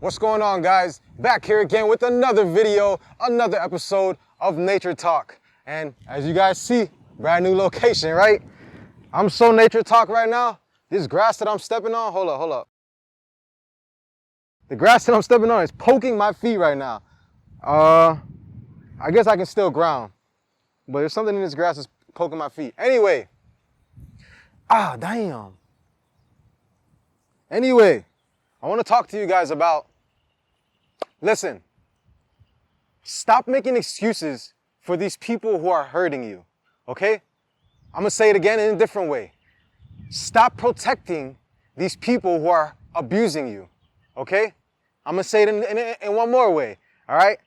What's going on, guys? Back here again with another video, another episode of Nature Talk. And as you guys see, brand new location, right? I'm so Nature Talk right now. This grass that I'm stepping on, hold up. The grass that I'm stepping on is poking my feet right now. I guess I can still ground, but there's something in this grass that's poking my feet. Anyway, damn. Anyway, I want to talk to you guys about, listen, stop making excuses for these people who are hurting you, okay? I'm gonna say it again in a different way. Stop protecting these people who are abusing you, okay? I'm gonna say it in one more way, all right?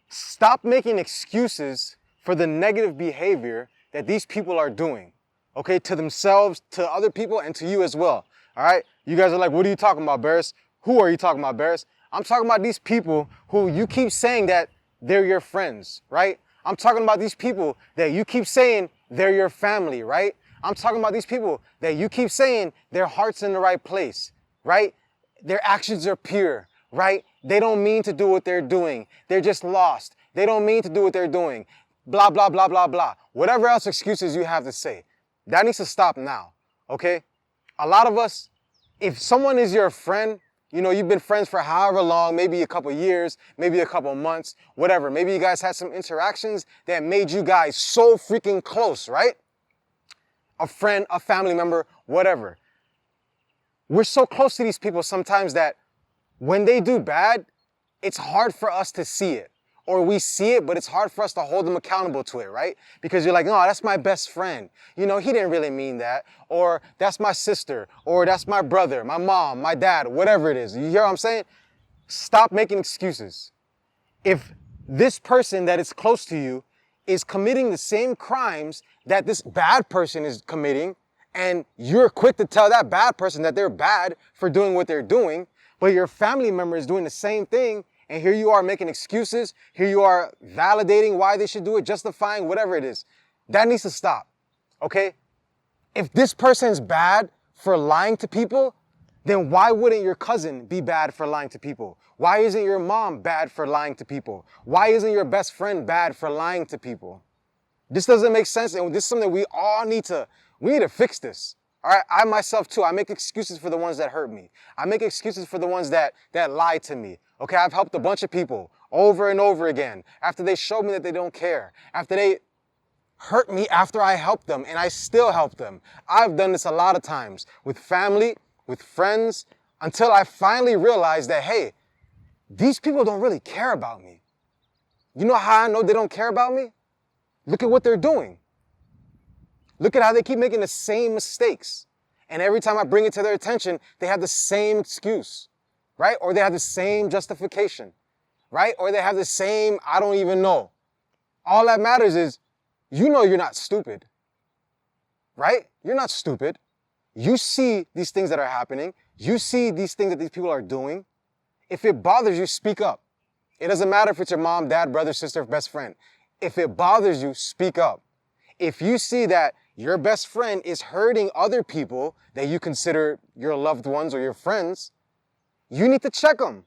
Stop making excuses for the negative behavior that these people are doing, okay? To themselves, to other people, and to you as well, all right? You guys are like, what are you talking about, Barris? Who are you talking about, Barris? I'm talking about these people who you keep saying that they're your friends, right? I'm talking about these people that you keep saying they're your family, right? I'm talking about these people that you keep saying their heart's in the right place, right? Their actions are pure, right? They don't mean to do what they're doing. They're just lost. They don't mean to do what they're doing. Blah, blah, blah, blah, blah. Whatever else excuses you have to say, that needs to stop now, okay? A lot of us, if someone is your friend, you know, you've been friends for however long, maybe a couple years, maybe a couple months, whatever. Maybe you guys had some interactions that made you guys so freaking close, right? A friend, a family member, whatever. We're so close to these people sometimes that when they do bad, it's hard for us to see it. Or we see it, but it's hard for us to hold them accountable to it, right? Because you're like, no, that's my best friend. You know, he didn't really mean that. Or that's my sister. Or that's my brother, my mom, my dad, whatever it is. You hear what I'm saying? Stop making excuses. If this person that is close to you is committing the same crimes that this bad person is committing, and you're quick to tell that bad person that they're bad for doing what they're doing, but your family member is doing the same thing, and here you are making excuses, here you are validating why they should do it, justifying whatever it is. That needs to stop, okay? If this person's bad for lying to people, then why wouldn't your cousin be bad for lying to people? Why isn't your mom bad for lying to people? Why isn't your best friend bad for lying to people? This doesn't make sense, and this is something we all need to fix this. All right, I myself too, I make excuses for the ones that hurt me. I make excuses for the ones that lie to me. Okay, I've helped a bunch of people over and over again after they showed me that they don't care, after they hurt me after I helped them, and I still help them. I've done this a lot of times with family, with friends, until I finally realized that, hey, these people don't really care about me. You know how I know they don't care about me? Look at what they're doing. Look at how they keep making the same mistakes. And every time I bring it to their attention, they have the same excuse, right? Or they have the same justification, right? Or they have the same, I don't even know. All that matters is, you know you're not stupid, right? You're not stupid. You see these things that are happening. You see these things that these people are doing. If it bothers you, speak up. It doesn't matter if it's your mom, dad, brother, sister, best friend. If it bothers you, speak up. If you see that your best friend is hurting other people that you consider your loved ones or your friends, you need to check them.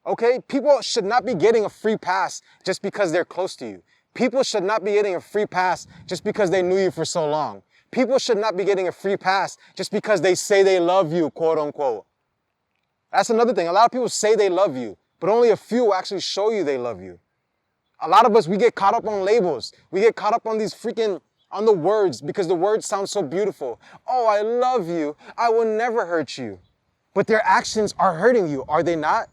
Okay? People should not be getting a free pass just because they're close to you. People should not be getting a free pass just because they knew you for so long. People should not be getting a free pass just because they say they love you, quote unquote. That's another thing. A lot of people say they love you, but only a few actually show you they love you. A lot of us, we get caught up on labels. We get caught up on on the words because the words sound so beautiful. Oh, I love you. I will never hurt you. But their actions are hurting you, are they not?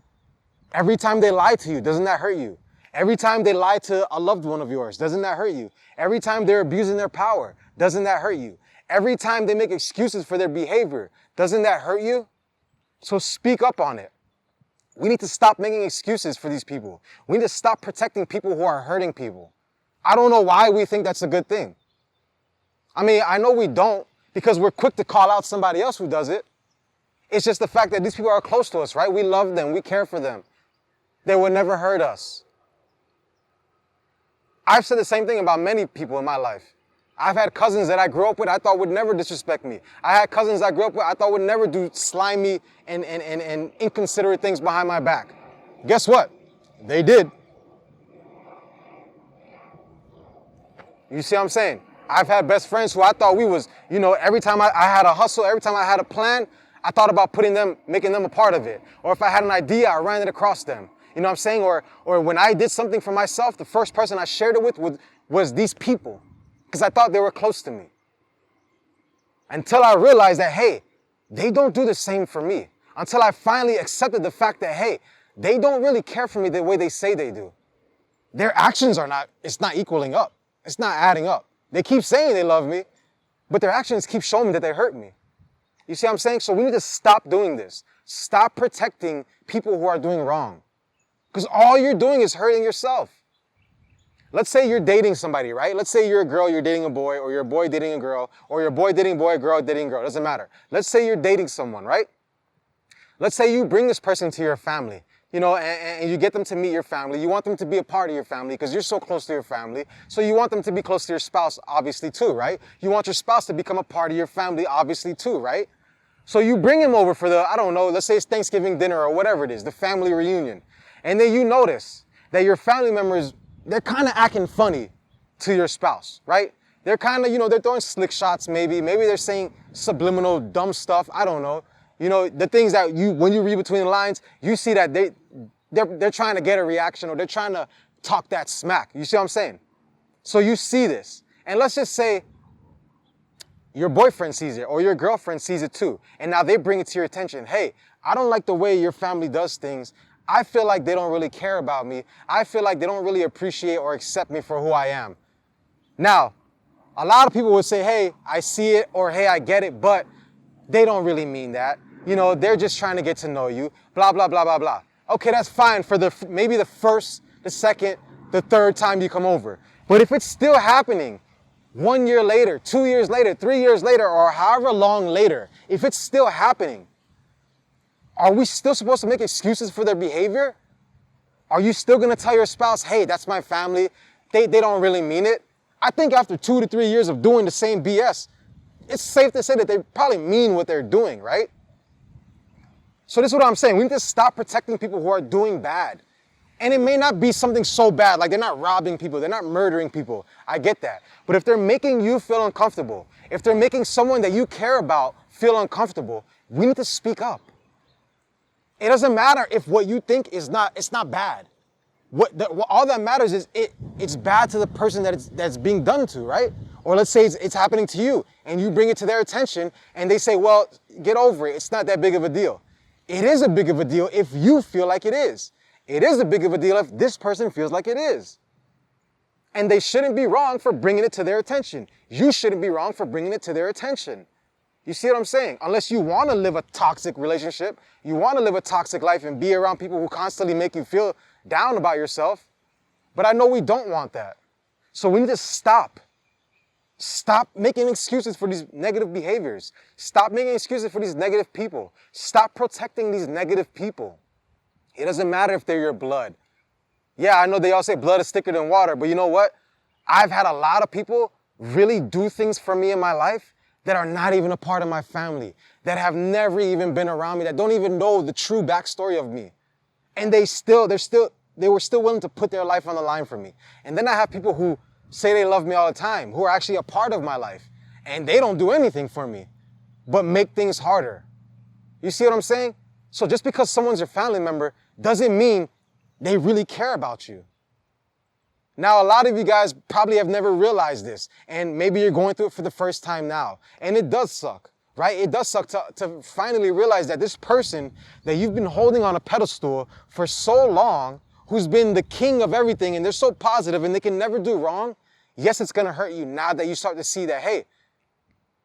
Every time they lie to you, doesn't that hurt you? Every time they lie to a loved one of yours, doesn't that hurt you? Every time they're abusing their power, doesn't that hurt you? Every time they make excuses for their behavior, doesn't that hurt you? So speak up on it. We need to stop making excuses for these people. We need to stop protecting people who are hurting people. I don't know why we think that's a good thing. I mean, I know we don't because we're quick to call out somebody else who does it. It's just the fact that these people are close to us, right? We love them. We care for them. They would never hurt us. I've said the same thing about many people in my life. I've had cousins that I grew up with I thought would never disrespect me. I had cousins I grew up with I thought would never do slimy and inconsiderate things behind my back. Guess what? They did. You see what I'm saying? I've had best friends who I thought we was, every time I had a hustle, every time I had a plan, I thought about making them a part of it. Or if I had an idea, I ran it across them. You know what I'm saying? Or when I did something for myself, the first person I shared it with was these people. Because I thought they were close to me. Until I realized that, hey, they don't do the same for me. Until I finally accepted the fact that, hey, they don't really care for me the way they say they do. Their actions it's not equaling up. It's not adding up. They keep saying they love me, but their actions keep showing me that they hurt me. You see what I'm saying? So we need to stop doing this. Stop protecting people who are doing wrong. Because all you're doing is hurting yourself. Let's say you're dating somebody, right? Let's say you're a girl, you're dating a boy, or you're a boy dating a girl, or you're a boy dating a boy, a girl dating a girl. Doesn't matter. Let's say you're dating someone, right? Let's say you bring this person to your family, and you get them to meet your family. You want them to be a part of your family because you're so close to your family. So you want them to be close to your spouse, obviously, too, right? You want your spouse to become a part of your family, obviously, too, right? So you bring him over for let's say it's Thanksgiving dinner or whatever it is, the family reunion. And then you notice that your family members, they're kind of acting funny to your spouse, right? They're kind of, they're throwing slick shots maybe. Maybe they're saying subliminal dumb stuff. I don't know. The things that when you read between the lines, you see that they're trying to get a reaction or they're trying to talk that smack. You see what I'm saying? So you see this. And let's just say your boyfriend sees it or your girlfriend sees it too. And now they bring it to your attention. Hey, I don't like the way your family does things. I feel like they don't really care about me. I feel like they don't really appreciate or accept me for who I am. Now, a lot of people would say, hey, I see it, or hey, I get it, but they don't really mean that. They're just trying to get to know you, blah, blah, blah, blah, blah. Okay, that's fine for maybe the first, the second, the third time you come over. But if it's still happening 1 year later, 2 years later, 3 years later, or however long later, if it's still happening, are we still supposed to make excuses for their behavior? Are you still going to tell your spouse, hey, that's my family, they don't really mean it? I think after 2 to 3 years of doing the same BS, it's safe to say that they probably mean what they're doing, right? So this is what I'm saying. We need to stop protecting people who are doing bad. And it may not be something so bad, like they're not robbing people, they're not murdering people. I get that. But if they're making you feel uncomfortable, if they're making someone that you care about feel uncomfortable, we need to speak up. It doesn't matter if what you think it's not bad. All that matters is it's bad to the person that's being done to, right? Or let's say it's happening to you and you bring it to their attention and they say, well, get over it. It's not that big of a deal. It is a big of a deal if you feel like it is. It is a big of a deal if this person feels like it is. And they shouldn't be wrong for bringing it to their attention. You shouldn't be wrong for bringing it to their attention. You see what I'm saying? Unless you want to live a toxic relationship, you want to live a toxic life and be around people who constantly make you feel down about yourself. But I know we don't want that. So we need to stop. Stop making excuses for these negative behaviors. Stop making excuses for these negative people. Stop protecting these negative people. It doesn't matter if they're your blood. Yeah, I know they all say blood is thicker than water, but you know what? I've had a lot of people really do things for me in my life that are not even a part of my family, that have never even been around me, that don't even know the true backstory of me. And they were still willing to put their life on the line for me. And then I have people who say they love me all the time, who are actually a part of my life, and they don't do anything for me, but make things harder. You see what I'm saying? So just because someone's your family member doesn't mean they really care about you. Now, a lot of you guys probably have never realized this, and maybe you're going through it for the first time now. And it does suck, right? It does suck to finally realize that this person that you've been holding on a pedestal for so long, who's been the king of everything, and they're so positive and they can never do wrong, yes, it's going to hurt you now that you start to see that, hey,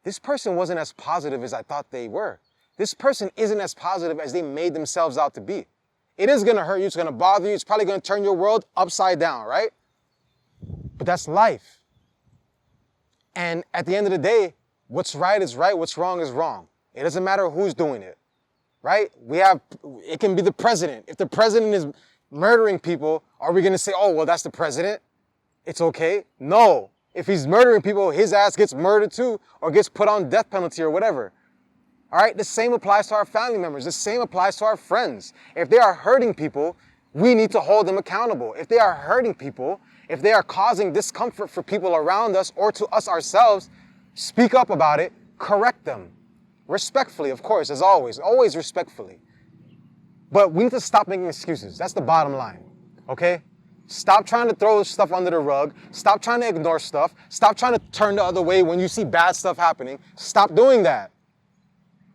this person wasn't as positive as I thought they were. This person isn't as positive as they made themselves out to be. It is going to hurt you. It's going to bother you. It's probably going to turn your world upside down, right? But that's life. And at the end of the day, what's right is right, what's wrong is wrong. It doesn't matter who's doing it, right? It can be the president. If the president is murdering people, are we going to say, oh, well, that's the president? It's okay? No. If he's murdering people, his ass gets murdered too, or gets put on death penalty or whatever. All right, the same applies to our family members. The same applies to our friends. If they are hurting people, we need to hold them accountable. If they are hurting people, if they are causing discomfort for people around us or to us ourselves, speak up about it, correct them. Respectfully, of course, as always respectfully. But we need to stop making excuses. That's the bottom line, okay? Stop trying to throw stuff under the rug. Stop trying to ignore stuff. Stop trying to turn the other way when you see bad stuff happening. Stop doing that.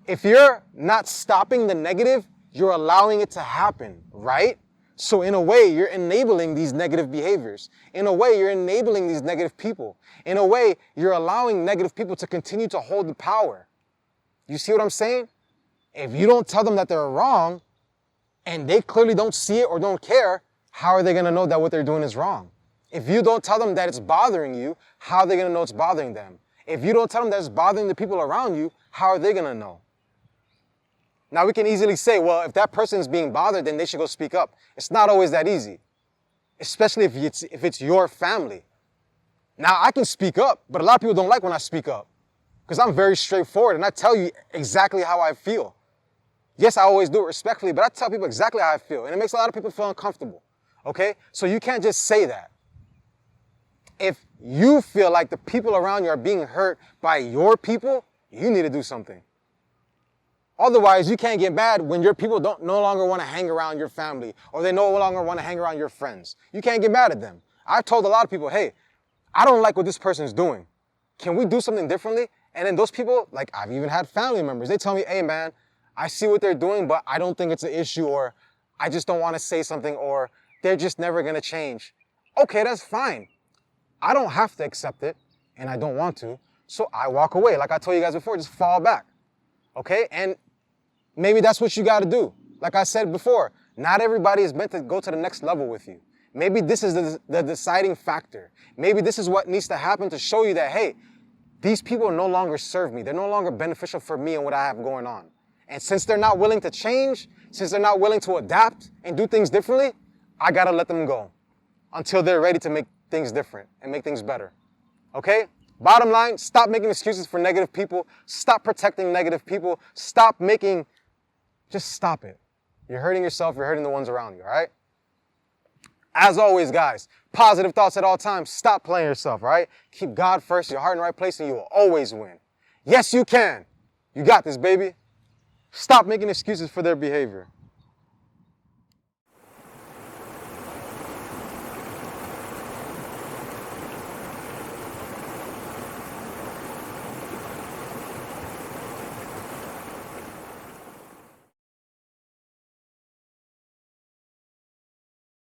If you're not stopping the negative, you're allowing it to happen, right? So in a way, you're enabling these negative behaviors. In a way, you're enabling these negative people. In a way, you're allowing negative people to continue to hold the power. You see what I'm saying? If you don't tell them that they're wrong, and they clearly don't see it or don't care, how are they going to know that what they're doing is wrong? If you don't tell them that it's bothering you, how are they going to know it's bothering them? If you don't tell them that it's bothering the people around you, how are they going to know? Now, we can easily say, well, if that person is being bothered, then they should go speak up. It's not always that easy, especially if it's your family. Now, I can speak up, but a lot of people don't like when I speak up because I'm very straightforward and I tell you exactly how I feel. Yes, I always do it respectfully, but I tell people exactly how I feel, and it makes a lot of people feel uncomfortable, okay? So you can't just say that. If you feel like the people around you are being hurt by your people, you need to do something. Otherwise, you can't get mad when your people no longer want to hang around your family or they no longer want to hang around your friends. You can't get mad at them. I've told a lot of people, hey, I don't like what this person is doing. Can we do something differently? And then those people, like I've even had family members, they tell me, hey man, I see what they're doing, but I don't think it's an issue, or I just don't want to say something, or they're just never going to change. Okay, that's fine. I don't have to accept it, and I don't want to, so I walk away. Like I told you guys before, just fall back, okay? And maybe that's what you got to do. Like I said before, not everybody is meant to go to the next level with you. Maybe this is the deciding factor. Maybe this is what needs to happen to show you that, hey, these people no longer serve me. They're no longer beneficial for me and what I have going on. And since they're not willing to change, since they're not willing to adapt and do things differently, I got to let them go until they're ready to make things different and make things better. Okay? Bottom line, stop making excuses for negative people. Stop protecting negative people. Just stop it. You're hurting yourself. You're hurting the ones around you, all right? As always, guys, positive thoughts at all times. Stop playing yourself, all right? Keep God first, your heart in the right place, and you will always win. Yes, you can. You got this, baby. Stop making excuses for their behavior.